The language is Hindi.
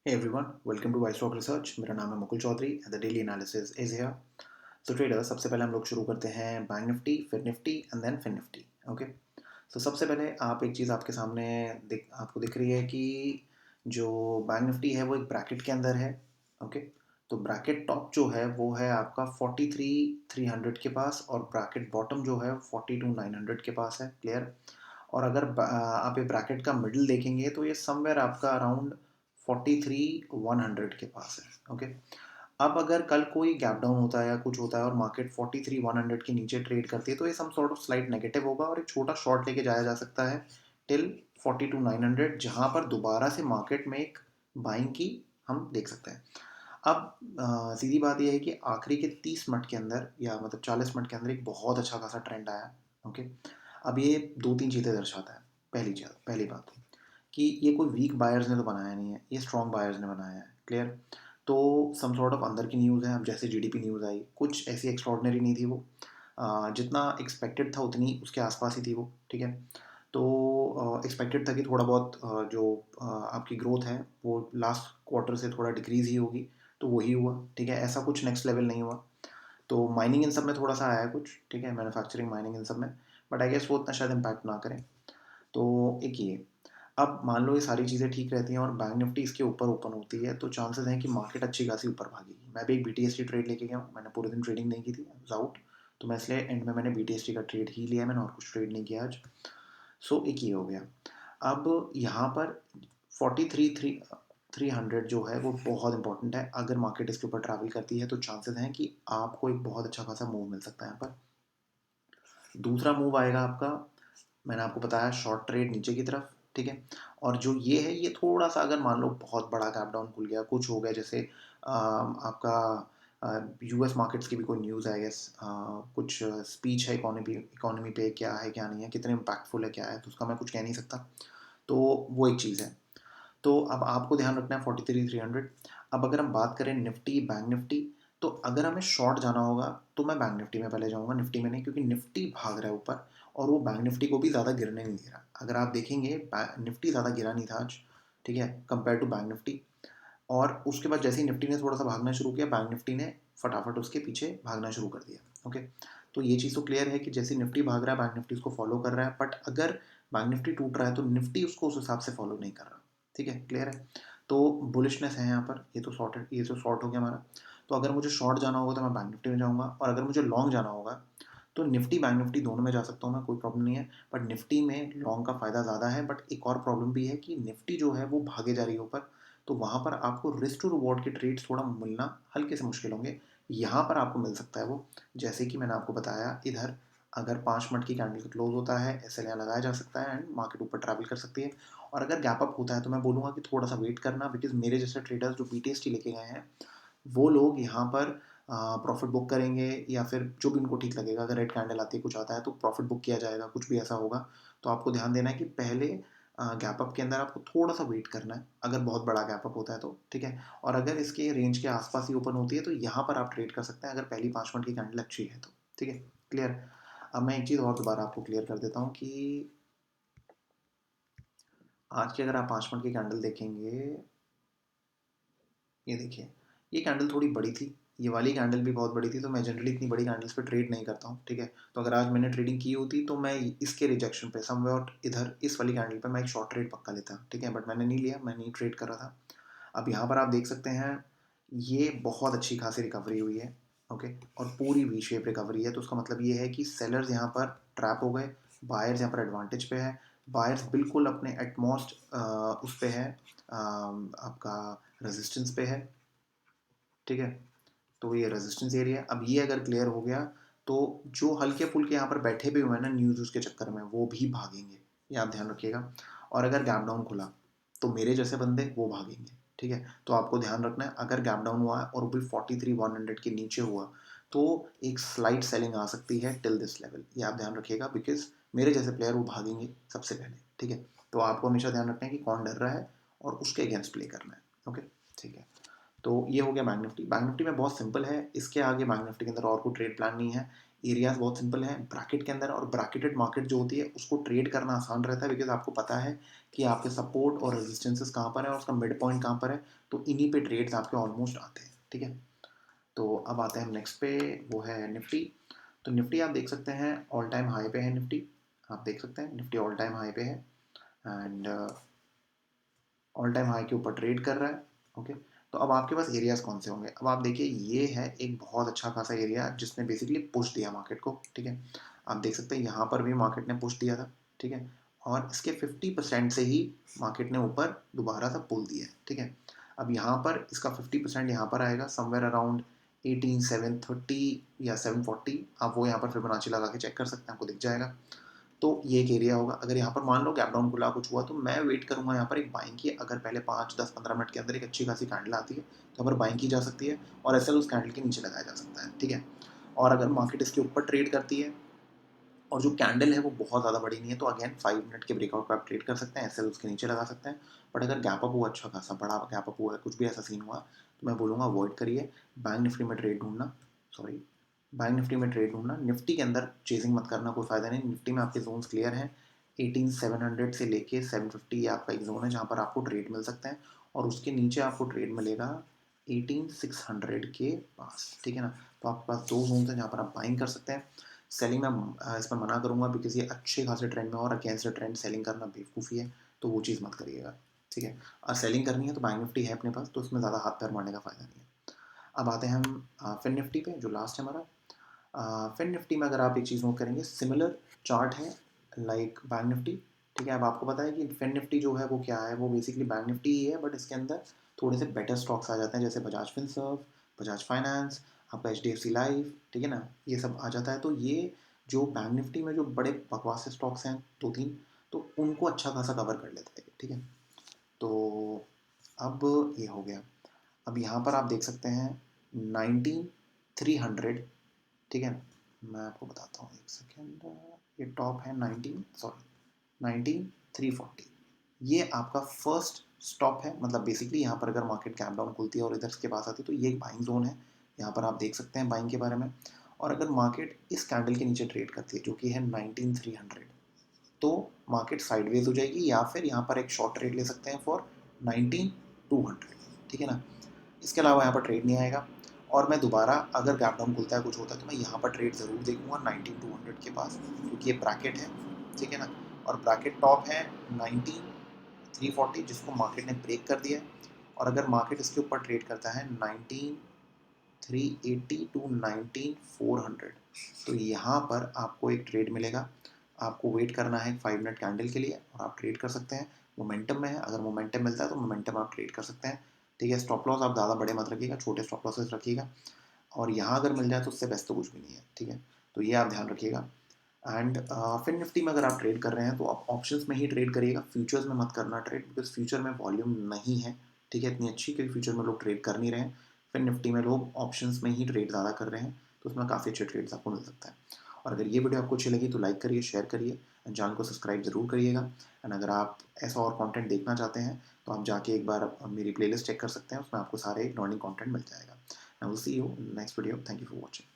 Hey everyone, welcome to iStock Research। मेरा नाम है Mukul Chaudhary and the daily analysis is here. So traders, सबसे पहले हम लोग शुरू करते हैं बैंक निफ्टी, फिर nifty and then fin nifty. Okay, so सबसे पहले आप एक चीज़ आपके सामने आपको दिख रही है कि जो बैंक निफ्टी है वो एक ब्रैकेट के अंदर है। ओके, तो ब्रैकेट टॉप जो है वो है आपका 43,300 के पास और ब्रैकेट बॉटम जो है 42,900 के पास है। क्लियर? और अगर आप ये ब्रैकेट का मिडिल देखेंगे तो ये समवेयर आपका अराउंड 43,100 के पास है। ओके, अब अगर कल कोई गैप डाउन होता है या कुछ होता है और मार्केट 43,100 के नीचे ट्रेड करती है तो ये some sort of slight negative होगा और एक छोटा शॉर्ट लेके जाया जा सकता है टिल 42,900, जहां पर दोबारा से मार्केट में एक बाइंग की हम देख सकते हैं। अब सीधी बात यह है कि आखिरी के 30 मिनट के अंदर या मतलब 40 मिनट के अंदर एक बहुत अच्छा खासा ट्रेंड आया। ओके, अब ये दो तीन चीज़ें दर्शाता है। पहली बात कि ये कोई वीक बायर्स ने तो बनाया नहीं है, ये स्ट्रॉन्ग बायर्स ने बनाया है। क्लियर? तो सम सॉर्ट ऑफ अंदर की न्यूज़ है। अब जैसे जीडीपी न्यूज़ आई, कुछ ऐसी एक्स्ट्रॉर्डनरी नहीं थी वो। जितना एक्सपेक्टेड था उतनी उसके आसपास ही थी वो। ठीक है, तो एक्सपेक्टेड था कि थोड़ा बहुत जो आपकी ग्रोथ है वो लास्ट क्वार्टर से थोड़ा डिक्रीज ही होगी, तो वही हुआ। ठीक है, ऐसा कुछ नेक्स्ट लेवल नहीं हुआ। तो माइनिंग इन सब में थोड़ा सा आया है कुछ। ठीक है, मैन्युफैक्चरिंग माइनिंग इन सब में, बट आई गेस वो उतना शायद इम्पैक्ट ना करें। तो एक ये, अब मान लो ये सारी चीज़ें ठीक रहती हैं और बैंक निफ्टी इसके ऊपर ओपन होती है तो चांसेस हैं कि मार्केट अच्छी खासी ऊपर भागेगी। मैं भी एक बीटीएसटी ट्रेड लेके गया हूँ, मैंने पूरे दिन ट्रेडिंग नहीं की थी, आउट। तो मैं इसलिए एंड में मैंने बीटीएसटी का ट्रेड ही लिया, मैंने और कुछ ट्रेड नहीं किया आज। सो एक ये हो गया। अब यहाँ पर 43,300 जो है वो बहुत इंपॉर्टेंट है। अगर मार्केट इसके ऊपर ट्रैवल करती है तो चांसेस हैं कि आपको एक बहुत अच्छा खासा मूव मिल सकता है यहाँ पर। दूसरा मूव आएगा आपका, मैंने आपको बताया, शॉर्ट ट्रेड नीचे की तरफ। ठीक है, और जो ये है ये थोड़ा सा अगर मान लो बहुत बड़ा गैप डाउन खुल गया, कुछ हो गया, जैसे आपका यूएस मार्केट्स की भी कोई न्यूज़ है, गेस कुछ स्पीच है इकोनॉमी पे, क्या है क्या नहीं है, कितने इम्पैक्टफुल है क्या है, तो उसका मैं कुछ कह नहीं सकता। तो वो एक चीज़ है। तो अब आपको ध्यान रखना है 43,300। अब अगर हम बात करें निफ्टी बैंक निफ्टी, तो अगर हमें शॉर्ट जाना होगा तो मैं बैंक निफ्टी में पहले जाऊंगा, निफ्टी में नहीं, क्योंकि निफ्टी भाग रहा है ऊपर और वो बैंक निफ्टी को भी ज़्यादा गिरने नहीं दे रहा। अगर आप देखेंगे निफ्टी ज़्यादा गिरा नहीं था आज। ठीक है, कंपेयर टू बैंक निफ्टी। और उसके बाद जैसे ही निफ्टी ने थोड़ा सा भागना शुरू किया, बैंक निफ्टी ने फटाफट उसके पीछे भागना शुरू कर दिया। ओके, तो ये चीज़ तो क्लियर है कि जैसे निफ्टी भाग रहा है बैंक निफ्टी उसको फॉलो कर रहा है, बट अगर बैंक निफ्टी टूट रहा है तो निफ्टी उसको उस हिसाब से फॉलो नहीं कर रहा। ठीक है, क्लियर है? तो बुलिशनेस है यहाँ पर। ये तो शॉर्ट हो गया हमारा। तो अगर मुझे शॉर्ट जाना होगा तो मैं बैंक निफ्टी में जाऊँगा, और अगर मुझे लॉन्ग जाना होगा तो निफ्टी बैंक निफ्टी दोनों में जा सकता हूँ मैं, कोई प्रॉब्लम नहीं है। बट निफ्टी में लॉन्ग का फ़ायदा ज़्यादा है। बट एक और प्रॉब्लम भी है कि निफ्टी जो है वो भागे जा रही है ऊपर, तो वहाँ पर आपको रिस्क टू रिवॉर्ड के ट्रेड्स थोड़ा मिलना हल्के से मुश्किल होंगे। यहाँ पर आपको मिल सकता है वो, जैसे कि मैंने आपको बताया इधर, अगर 5 मिनट की कैंडल का क्लोज होता है एस एल लगाया जा सकता है एंड मार्केट ऊपर ट्रैवल कर सकती है। और अगर गैप अप होता है तो मैं बोलूँगा कि थोड़ा सा वेट करना, बिकॉज मेरे जैसे ट्रेडर्स जो पीटीएसटी लेके गए हैं वो लोग यहाँ पर प्रॉफिट बुक करेंगे, या फिर जो भी उनको ठीक लगेगा। अगर रेड कैंडल आती है कुछ आता है तो प्रॉफिट बुक किया जाएगा, कुछ भी ऐसा होगा। तो आपको ध्यान देना है कि पहले गैप अप के अंदर आपको थोड़ा सा वेट करना है, अगर बहुत बड़ा गैप अप होता है तो। ठीक है, और अगर इसके रेंज के आसपास ही ओपन होती है तो यहाँ पर आप ट्रेड कर सकते हैं, अगर पहली 5 मिनट की कैंडल अच्छी है तो। ठीक है, क्लियर? अब मैं एक चीज़ और दोबारा आपको क्लियर कर देता हूँ कि आज की अगर आप 5 मिनट की कैंडल देखेंगे, ये देखिए, ये कैंडल थोड़ी बड़ी थी, ये वाली कैंडल भी बहुत बड़ी थी, तो मैं जनरली इतनी बड़ी कैंडल्स पे ट्रेड नहीं करता हूँ। ठीक है, तो अगर आज मैंने ट्रेडिंग की होती तो मैं इसके रिजेक्शन पे समवेयर इधर इस वाली कैंडल पे मैं एक शॉर्ट ट्रेड पक्का लेता। ठीक है, बट मैंने नहीं लिया, मैं नहीं ट्रेड कर रहा था। अब यहाँ पर आप देख सकते हैं ये बहुत अच्छी खासी रिकवरी हुई है। ओके, और पूरी वी शेप रिकवरी है, तो उसका मतलब ये है कि सेलर्स यहाँ पर ट्रैप हो गए, बायर्स यहाँ पर एडवांटेज पे है। बायर्स बिल्कुल अपने एटमोस्ट उस पे है, आपका रेजिस्टेंस पे है। ठीक है, तो ये रेजिस्टेंस एरिया, अब ये अगर क्लियर हो गया तो जो हल्के फुल्के यहाँ पर बैठे भी हुए हैं ना न्यूज़ के चक्कर में, वो भी भागेंगे, ये आप ध्यान रखिएगा। और अगर गैप डाउन खुला तो मेरे जैसे बंदे वो भागेंगे। ठीक है, तो आपको ध्यान रखना है, अगर गैप डाउन हुआ है और वो भी 43,100 के नीचे हुआ तो एक स्लाइड सेलिंग आ सकती है टिल दिस लेवल, ये आप ध्यान रखिएगा, बिकॉज मेरे जैसे प्लेयर वो भागेंगे सबसे पहले। ठीक है, तो आपको हमेशा ध्यान रखना है कि कौन डर रहा है और उसके अगेंस्ट प्ले करना है। ओके, ठीक है, तो ये हो गया बैंक निफ्टी। बैंक निफ्टी में बहुत सिंपल है, इसके आगे बैंक निफ्टी के अंदर और कोई ट्रेड प्लान नहीं है। एरियाज बहुत सिंपल हैं ब्रैकेट के अंदर, और ब्रैकेटेड मार्केट जो होती है उसको ट्रेड करना आसान रहता है बिकॉज आपको पता है कि आपके सपोर्ट और रेजिस्टेंसेस कहाँ पर है और उसका मिड पॉइंट कहाँ पर है, तो इन्हीं पे ट्रेड्स आपके ऑलमोस्ट आते हैं, ठीक है। तो अब आते हैं हम नेक्स्ट पे, वो है निफ्टी। तो निफ्टी आप देख सकते हैं ऑल टाइम हाई पे है निफ्टी, आप देख सकते हैं निफ्टी ऑल टाइम हाई पे है एंड ऑल टाइम हाई के ऊपर ट्रेड कर रहा है, ओके। तो अब आपके पास एरियाज कौन से होंगे, अब आप देखिए ये है एक बहुत अच्छा खासा एरिया जिसने बेसिकली पुश दिया मार्केट को, ठीक है। आप देख सकते हैं यहाँ पर भी मार्केट ने पुश दिया था, ठीक है, और इसके 50% से ही मार्केट ने ऊपर दोबारा सा पुल दिया है, ठीक है। अब यहाँ पर इसका 50% यहाँ पर आएगा समवेयर अराउंड 18730 या 740, आप वो यहाँ पर फिबोनाची लगा के चेक कर सकते हैं, आपको दिख जाएगा। तो ये एक एरिया होगा। अगर यहाँ पर मान लो गैप डाउन खुला कुछ हुआ तो मैं वेट करूँगा यहाँ पर एक बाइंग की, अगर पहले 5 10 15 मिनट के अंदर एक अच्छी खासी कैंडल आती है तो यहाँ पर बाइंग की जा सकती है और एसएल उस कैंडल के नीचे लगाया जा सकता है, ठीक है। और अगर मार्केट इसके ऊपर ट्रेड करती है और जो कैंडल है वो बहुत ज़्यादा बड़ी नहीं है तो अगेन 5 मिनट के ब्रेकआउट पर आप ट्रेड कर सकते हैं, एसएल उसके नीचे लगा सकते हैं। बट अगर गैप अप हुआ अच्छा खासा बड़ा गैप अप हुआ है, कुछ भी ऐसा सीन हुआ तो मैं बोलूँगा अवॉइड करिए। बैंक निफ्टी में ट्रेड ढूंढना, सॉरी, बैंक निफ्टी में ट्रेड ढूंढना, निफ्टी के अंदर चेजिंग मत करना, कोई फायदा नहीं। निफ्टी में आपके जोन्स क्लियर हैं, 18700 से लेके 750 आपका एक जोन है जहाँ पर आपको ट्रेड मिल सकते हैं और उसके नीचे आपको ट्रेड मिलेगा 18600 के पास, ठीक है ना। तो आपके पास दो जोन है जहाँ पर आप बाइंग कर सकते हैं। सेलिंग में इसमें मना करूँगा बिकॉज ये अच्छे खासे ट्रेंड में और अगेंस्ट द ट्रेंड सेलिंग करना बेवकूफ़ी है, तो वो चीज़ मत करिएगा, ठीक है। और सेलिंग करनी है तो बैंक निफ्टी है अपने पास, तो उसमें ज़्यादा हाथ पैर मारने का फ़ायदा नहीं है। अब आते हैं हम फिन निफ्टी पे जो लास्ट है हमारा। फिन निफ्टी में अगर आप एक चीज़ नोट करेंगे, सिमिलर चार्ट है लाइक बैंक निफ्टी, ठीक है। अब आपको पता है कि फिन निफ्टी जो है वो क्या है, वो बेसिकली बैंक निफ्टी ही है बट इसके अंदर थोड़े से बेटर स्टॉक्स आ जाते हैं जैसे बजाज फिनसर्व, बजाज फाइनेंस, आपका HDFC लाइफ, ठीक है ना, ये सब आ जाता है। तो ये जो बैंक निफ्टी में जो बड़े बकवास से स्टॉक्स हैं 2 3, तो उनको अच्छा खासा कवर कर लेता है, ठीक है। तो अब ये हो गया। अब यहाँ पर आप देख सकते हैं 19300, ठीक है। मैं आपको बताता हूँ एक सेकेंड, ये टॉप है 19340, ये आपका फर्स्ट स्टॉप है। मतलब बेसिकली यहाँ पर अगर मार्केट गैप डाउन खुलती है और इधर के पास आती है तो ये एक बाइंग जोन है, यहाँ पर आप देख सकते हैं बाइंग के बारे में। और अगर मार्केट इस कैंडल के नीचे ट्रेड करती है जो कि है 19300, तो मार्केट साइडवेज हो जाएगी या फिर यहाँ पर एक शॉर्ट ट्रेड ले सकते हैं फॉर 19200, ठीक है ना। इसके अलावा यहाँ पर ट्रेड नहीं आएगा। और मैं दोबारा अगर गैप डाउन खुलता है कुछ होता है तो मैं यहाँ पर ट्रेड ज़रूर देखूंगा 19200 के पास, क्योंकि ये ब्रैकेट है, ठीक है ना। और ब्रैकेट टॉप है 19340 जिसको मार्केट ने ब्रेक कर दिया है। और अगर मार्केट इसके ऊपर ट्रेड करता है 19380 टू 19400, तो यहाँ पर आपको एक ट्रेड मिलेगा। आपको वेट करना है 5 मिनट कैंडल के लिए और आप ट्रेड कर सकते हैं। मोमेंटम में है, अगर मोमेंटम मिलता है तो मोमेंटम आप ट्रेड कर सकते हैं, ठीक है। स्टॉप लॉस आप ज़्यादा बड़े मत रखिएगा, छोटे स्टॉप लॉसेस रखिएगा। और यहाँ अगर मिल जाए तो उससे बेस्ट तो कुछ भी नहीं है, ठीक है। तो ये आप ध्यान रखिएगा। एंड फिन निफ्टी में अगर आप ट्रेड कर रहे हैं तो आप ऑप्शंस में ही ट्रेड करिएगा, फ्यूचर्स में मत करना ट्रेड, बिकॉज फ्यूचर में वॉल्यूम नहीं है, ठीक है, इतनी अच्छी कि फ्यूचर में लोग ट्रेड कर नहीं रहे हैं। फिन निफ्टी में लोग ऑप्शंस में ही ट्रेड ज़्यादा कर रहे हैं, तो उसमें काफ़ी अच्छे ट्रेड्स आपको मिल सकता है। और अगर ये वीडियो आपको अच्छी लगी तो लाइक करिए, शेयर करिए एंड चैनल को सब्सक्राइब ज़रूर करिएगा। एंड अगर आप ऐसा और कंटेंट देखना चाहते हैं तो आप जाके एक बार मेरी प्लेलिस्ट चेक कर सकते हैं, उसमें आपको सारे लर्निंग कंटेंट मिल जाएगा। I will see you next video, thank you for watching.